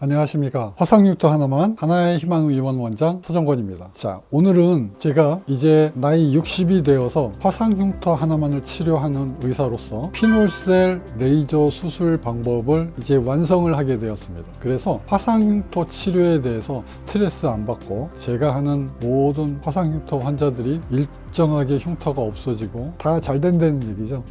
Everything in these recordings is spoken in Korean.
안녕하십니까. 화상흉터 하나만 하나의 희망의원 원장 서정권입니다. 자, 오늘은 제가 이제 나이 60이 되어서 화상흉터 하나만을 치료하는 의사로서 피놀셀 레이저 수술 방법을 이제 완성을 하게 되었습니다. 그래서 화상흉터 치료에 대해서 스트레스 안 받고 제가 하는 모든 화상흉터 환자들이 일정하게 흉터가 없어지고 다 잘 된다는 얘기죠.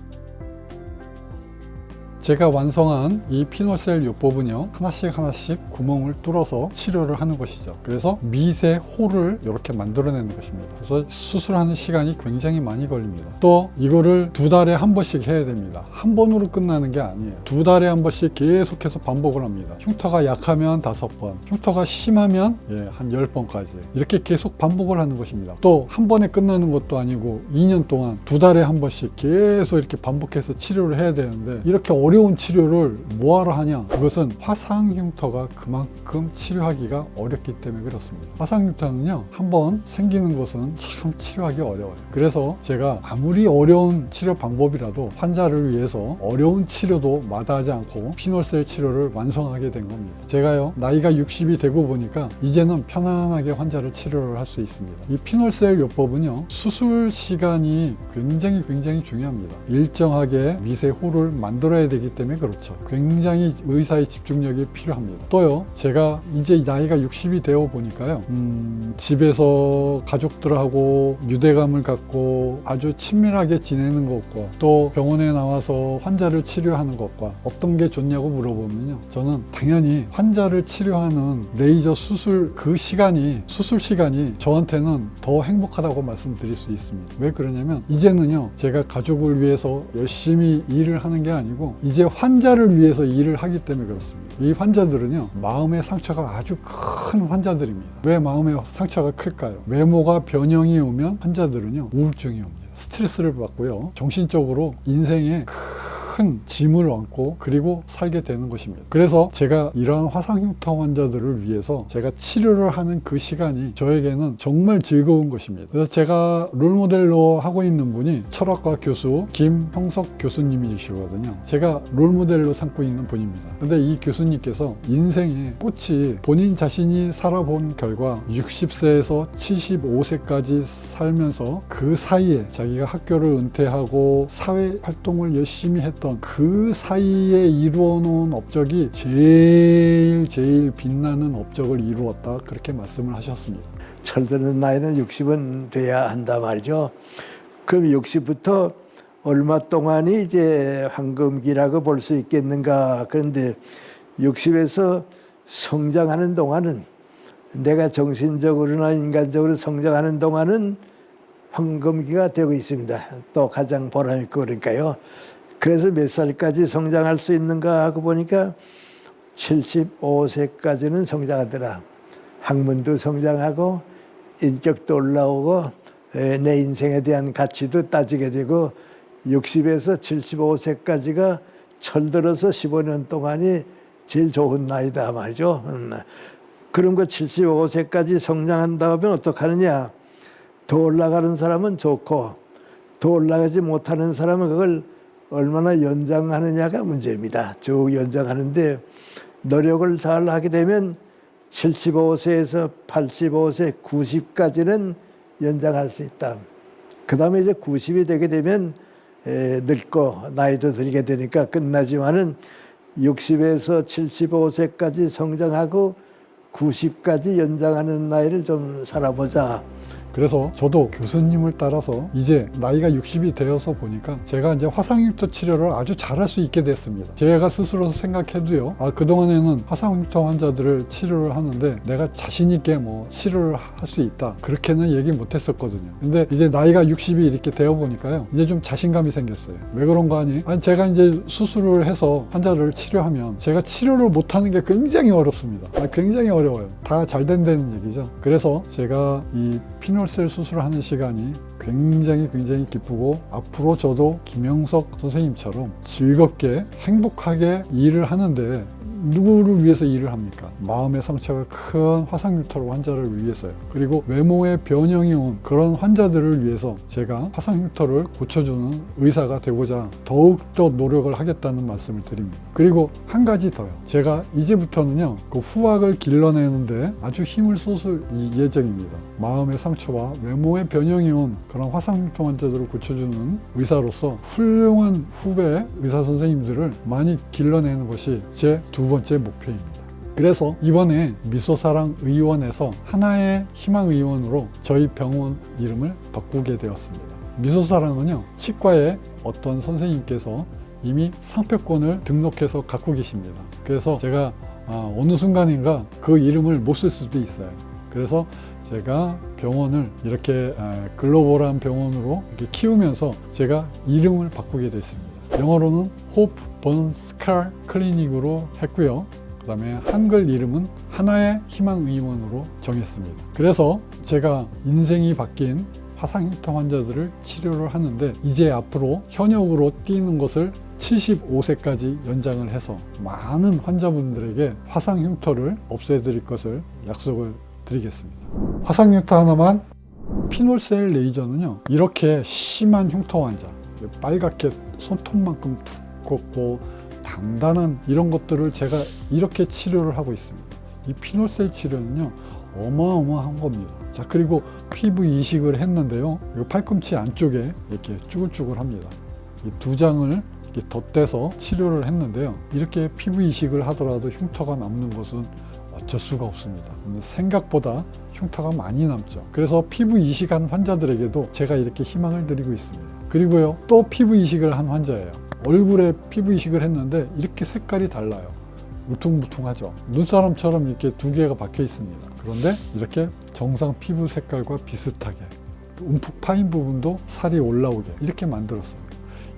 제가 완성한 이 피놀셀 요법은요, 하나씩 구멍을 뚫어서 치료를 하는 것이죠. 그래서 미세 홀을 이렇게 만들어내는 것입니다. 그래서 수술하는 시간이 굉장히 많이 걸립니다. 또 이거를 2달에 한 번씩 해야 됩니다. 한 번으로 끝나는 게 아니에요. 2달에 한 번씩 계속해서 반복을 합니다. 흉터가 약하면 5번, 흉터가 심하면 한 10번까지 이렇게 계속 반복을 하는 것입니다. 또 한 번에 끝나는 것도 아니고 2년 동안 2달에 한 번씩 계속 이렇게 반복해서 치료를 해야 되는데, 이렇게 어려운 치료를 뭐하러 하냐? 그것은 화상흉터가 그만큼 치료하기가 어렵기 때문에 그렇습니다. 화상흉터는요, 한번 생기는 것은 참 치료하기 어려워요. 그래서 제가 아무리 어려운 치료 방법이라도 환자를 위해서 어려운 치료도 마다하지 않고 피놀셀 치료를 완성하게 된 겁니다. 제가요, 나이가 60이 되고 보니까 이제는 편안하게 환자를 치료를 할 수 있습니다. 이 피놀셀 요법은요, 수술 시간이 굉장히 중요합니다. 일정하게 미세 홀을 만들어야 되기 때문에 그렇죠. 굉장히 의사의 집중력이 필요합니다. 또요, 제가 이제 나이가 60이 되어 보니까요, 집에서 가족들하고 유대감을 갖고 아주 친밀하게 지내는 것과 또 병원에 나와서 환자를 치료하는 것과 어떤 게 좋냐고 물어보면요, 저는 당연히 환자를 치료하는 레이저 수술 수술 시간이 저한테는 더 행복하다고 말씀드릴 수 있습니다. 왜 그러냐면, 이제는요, 제가 가족을 위해서 열심히 일을 하는 게 아니고 이제 환자를 위해서 일을 하기 때문에 그렇습니다. 이 환자들은요, 마음의 상처가 아주 큰 환자들입니다. 왜 마음의 상처가 클까요? 외모가 변형이 오면 환자들은요, 우울증이 옵니다. 스트레스를 받고요, 정신적으로 인생에 큰 짐을 안고 그리고 살게 되는 것입니다. 그래서 제가 이러한 화상흉터 환자들을 위해서 제가 치료를 하는 그 시간이 저에게는 정말 즐거운 것입니다. 그래서 제가 롤모델로 하고 있는 분이 철학과 교수 김형석 교수님이시거든요. 제가 롤모델로 삼고 있는 분입니다. 근데 이 교수님께서 인생의 꽃이 본인 자신이 살아본 결과 60세에서 75세까지 살면서 그 사이에 자기가 학교를 은퇴하고 사회활동을 열심히 했던 그 사이에 이루어 놓은 업적이 제일 빛나는 업적을 이루었다, 그렇게 말씀을 하셨습니다. 철드는 나이는 60은 돼야 한다 말이죠. 그럼 60부터 얼마 동안이 이제 황금기라고 볼 수 있겠는가? 그런데 60에서 성장하는 동안은, 내가 정신적으로나 인간적으로 성장하는 동안은 황금기가 되고 있습니다. 또 가장 보람있고 그러니까요. 그래서 몇 살까지 성장할 수 있는가 하고 보니까 75세까지는 성장하더라. 학문도 성장하고 인격도 올라오고 내 인생에 대한 가치도 따지게 되고, 60에서 75세까지가 철들어서 15년 동안이 제일 좋은 나이다 말이죠. 그런 거 75세까지 성장한다 하면 어떡하느냐? 더 올라가는 사람은 좋고 더 올라가지 못하는 사람은 그걸 얼마나 연장하느냐가 문제입니다. 쭉 연장하는데 노력을 잘 하게 되면 75세에서 85세, 90까지는 연장할 수 있다. 그 다음에 이제 90이 되게 되면 늙고 나이도 들게 되니까 끝나지만은 60에서 75세까지 성장하고 90까지 연장하는 나이를 좀 살아보자. 그래서 저도 교수님을 따라서 이제 나이가 60이 되어서 보니까 제가 이제 화상흉터 치료를 아주 잘할 수 있게 됐습니다. 제가 스스로 생각해도요, 그동안에는 화상흉터 환자들을 치료를 하는데 내가 자신 있게 치료를 할 수 있다, 그렇게는 얘기 못 했었거든요. 근데 이제 나이가 60이 이렇게 되어 보니까요, 이제 좀 자신감이 생겼어요. 왜 그런가 하니, 제가 이제 수술을 해서 환자를 치료하면 제가 치료를 못하는 게 굉장히 어렵습니다. 굉장히 어려워요. 다 잘 된다는 얘기죠. 그래서 제가 이 피놀셀 수술하는 시간이 굉장히 기쁘고, 앞으로 저도 김형석 선생님처럼 즐겁게 행복하게 일을 하는데 누구를 위해서 일을 합니까? 마음의 상처가 큰 화상유토 환자를 위해서요. 그리고 외모의 변형이 온 그런 환자들을 위해서 제가 화상유토를 고쳐주는 의사가 되고자 더욱더 노력을 하겠다는 말씀을 드립니다. 그리고 한 가지 더요. 제가 이제부터는요, 그 후학을 길러내는데 아주 힘을 쏟을 예정입니다. 마음의 상처와 외모의 변형이 온 그런 화상유토 환자들을 고쳐주는 의사로서 훌륭한 후배 의사 선생님들을 많이 길러내는 것이 제 두 번째 목표입니다. 그래서 이번에 미소사랑 의원에서 하나의 희망 의원으로 저희 병원 이름을 바꾸게 되었습니다. 미소사랑은요, 치과의 어떤 선생님께서 이미 상표권을 등록해서 갖고 계십니다. 그래서 제가 어느 순간인가 그 이름을 못 쓸 수도 있어요. 그래서 제가 병원을 이렇게 글로벌한 병원으로 이렇게 키우면서 제가 이름을 바꾸게 됐습니다. 영어로는 호프 본 스칼 클리닉으로 했고요. 그 다음에 한글 이름은 하나의 희망 의원으로 정했습니다. 그래서 제가 인생이 바뀐 화상유토 환자들을 치료를 하는데 이제 앞으로 현역으로 뛰는 것을 75세까지 연장을 해서 많은 환자분들에게 화상흉터를 없애드릴 것을 약속을 드리겠습니다. 화상흉터 하나만, 피놀셀 레이저는요, 이렇게 심한 흉터 환자, 빨갛게 손톱만큼 두껍고 단단한 이런 것들을 제가 이렇게 치료를 하고 있습니다. 이 피놀셀 치료는요, 어마어마한 겁니다. 자, 그리고 피부 이식을 했는데요, 이 팔꿈치 안쪽에 이렇게 쭈글쭈글합니다. 이 두 장을 이렇게 덧대서 치료를 했는데요, 이렇게 피부 이식을 하더라도 흉터가 남는 것은 어쩔 수가 없습니다. 생각보다 흉터가 많이 남죠. 그래서 피부 이식한 환자들에게도 제가 이렇게 희망을 드리고 있습니다. 그리고요, 또 피부 이식을 한 환자예요. 얼굴에 피부 이식을 했는데 이렇게 색깔이 달라요. 울퉁불퉁하죠. 눈사람처럼 이렇게 두 개가 박혀 있습니다. 그런데 이렇게 정상 피부 색깔과 비슷하게 움푹 파인 부분도 살이 올라오게 이렇게 만들었어요.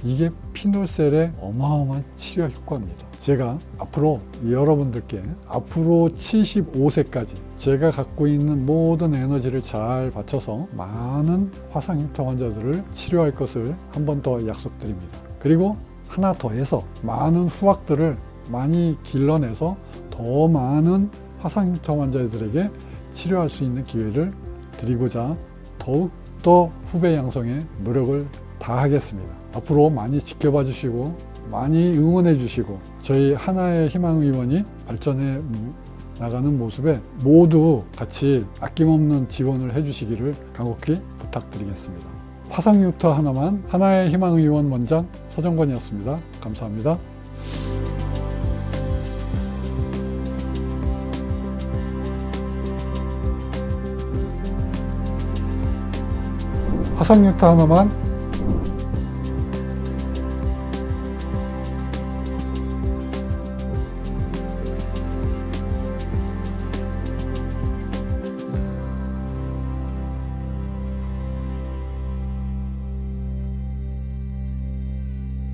이게 피놀셀의 어마어마한 치료 효과입니다. 제가 앞으로 여러분들께 앞으로 75세까지 제가 갖고 있는 모든 에너지를 잘 바쳐서 많은 화상흉터 환자들을 치료할 것을 한 번 더 약속드립니다. 그리고 하나 더 해서 많은 후학들을 많이 길러내서 더 많은 화상흉터 환자들에게 치료할 수 있는 기회를 드리고자 더욱더 후배 양성에 노력을 다하겠습니다. 앞으로 많이 지켜봐 주시고 많이 응원해 주시고 저희 하나의 희망 의원이 발전해 나가는 모습에 모두 같이 아낌없는 지원을 해 주시기를 간곡히 부탁드리겠습니다. 화상흉터 하나만, 하나의 희망 의원 원장 서정권이었습니다. 감사합니다. 화상흉터 하나만,